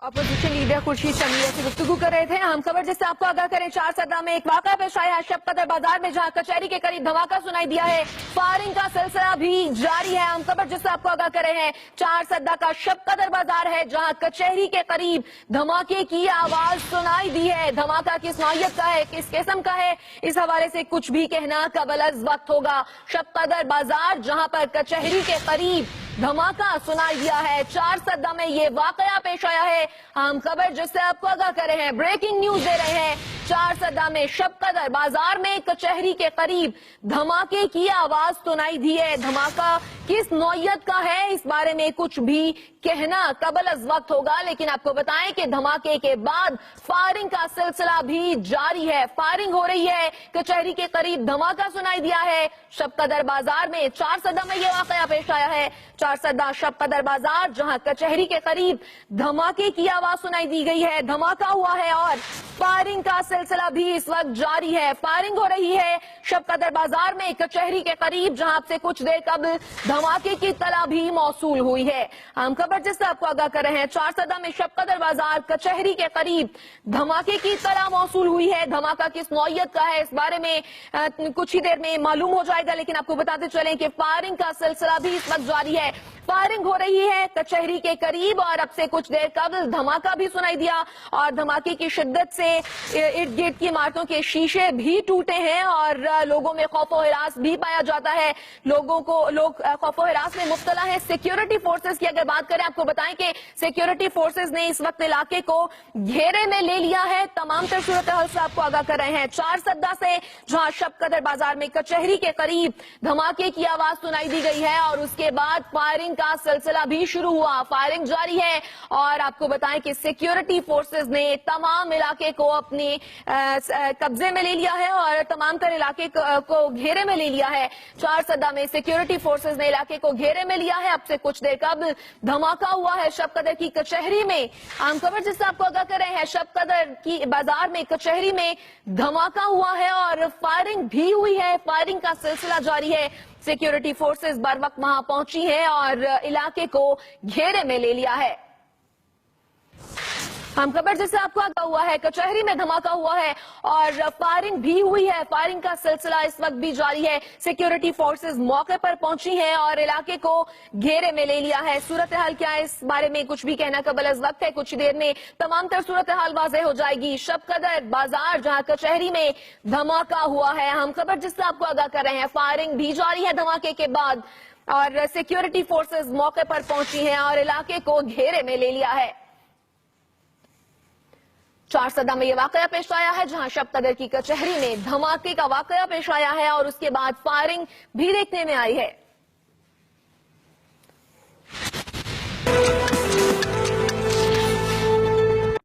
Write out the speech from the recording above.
Opposition leader Khurshid Shamir से गुफ्तगू कर रहे थे। हम खबर जिससे आपको आगाह करें, 4 सदा में एक वाक़या पेश आया है शबकदर बाजार में, जहां कचहरी के करीब धमाका सुनाई दिया है। फायरिंग का सिलसिला भी जारी है। हम खबर जिससे आपको आगाह कर रहे हैं, 4 सदा का शबकदर बाजार है, जहां कचहरी के करीब धमाके की आवाज सुनाई दी है। धमाका किस नौयत का है, किस किस्म का है, इस हवाले से कुछ भी कहना कबल वक्त होगा। शबकदर बाजार जहां पर कचहरी के करीब धमाका सुनाई दिया है, 4 सदा में ये वाकया पेश आया है। हम खबर जिससे आपको आगाह कर रहे हैं, ब्रेकिंग न्यूज दे रहे हैं। 4 सदा में शबकदर बाजार में कचहरी के करीब धमाके की आवाज सुनाई दी है। धमाका किस नौयत का है, इस बारे में कुछ भी कहना कबल वक्त होगा, लेकिन आपको बताएं कि धमाके के बाद फायरिंग का सिलसिला भी जारी है। फायरिंग हो रही है, कचहरी के करीब धमाका सुनाई दिया है। शबकदर बाजार में 4 सदा में यह वाकया पेश आया है। 4 सदा शबकदर बाजार, जहां कचहरी के करीब धमाके की आवाज सुनाई दी गई है। धमाका हुआ है और फायरिंग का सिलसिला भी इस वक्त जारी है। फायरिंग हो रही है शबकदर बाजार में कचहरी के करीब, जहां से कुछ देर कबल धमाके की इत्तला भी मौसूल हुई है। हम खबर जिससे आपको आगाह कर रहे हैं, 4 सदा में शबकदर बाजार कचहरी के करीब धमाके की इत्तला मौसूल हुई है। धमाका किस नौयत का है, इस बारे में कुछ ही देर में मालूम हो जाएगा, लेकिन आपको बताते चलें कि फायरिंग का सिलसिला भी इस वक्त जारी है। फायरिंग हो रही है कचहरी के करीब और अब से कुछ देर कबल धमाका भी सुनाई दिया और धमाके की शिद्दत से इर्द गिर्द की इमारतों के शीशे भी टूटे हैं और लोगों में खौफो हिरास भी पाया जाता है। लोग खौफो हिरास में मुब्तला है। सिक्योरिटी फोर्सेस की अगर बात करें, आपको बताएं कि सिक्योरिटी फोर्सेस ने इस वक्त इलाके को घेरे में ले लिया है। तमाम तर सूरत हाल से आपको आगाह कर रहे हैं। 4 सदा से जहां शबकदर बाजार में कचहरी के करीब धमाके की आवाज सुनाई दी गई है और उसके बाद फायरिंग का सिलसिला भी शुरू हुआ। फायरिंग जारी है और आपको बताएं कि सिक्योरिटी फोर्सेस ने तमाम इलाके को अपने कब्जे में ले लिया है और तमाम तर इलाके को घेरे में ले लिया है। 4 सदा में सिक्योरिटी फोर्सेस ने इलाके को घेरे में लिया है। अब से कुछ देर कबल धमाका हुआ है शबकदर की कचहरी में। आम खबर जिससे आपको आगाह कर रहे हैं, शबकदर की बाजार में कचहरी में धमाका हुआ है और फायरिंग भी हुई है। फायरिंग का सिलसिला जारी है। सिक्योरिटी फोर्सेस बर वक्त वहां पहुंची है और इलाके को घेरे में ले लिया है। हम खबर जिससे आपको आगाह हुआ है, कचहरी में धमाका हुआ है और फायरिंग भी हुई है। फायरिंग का सिलसिला इस वक्त भी जारी है। सिक्योरिटी फोर्सेस मौके पर पहुंची हैं और इलाके को घेरे में ले लिया है। सूरत हाल क्या है, इस बारे में कुछ भी कहना कबल वक्त है। कुछ देर में तमाम तर सूरत हाल वाज़ेह हो जाएगी। शबकदर बाजार जहां कचहरी में धमाका हुआ है, हम खबर जिससे आपको आगाह कर रहे हैं, फायरिंग भी जारी है धमाके के बाद और सिक्योरिटी फोर्सेस मौके पर पहुंची हैं और इलाके को घेरे में ले लिया है। 4 सदा में यह वाकया पेश आया है, जहां शबकदर की कचहरी में धमाके का वाकया पेश आया है और उसके बाद फायरिंग भी देखने में आई है।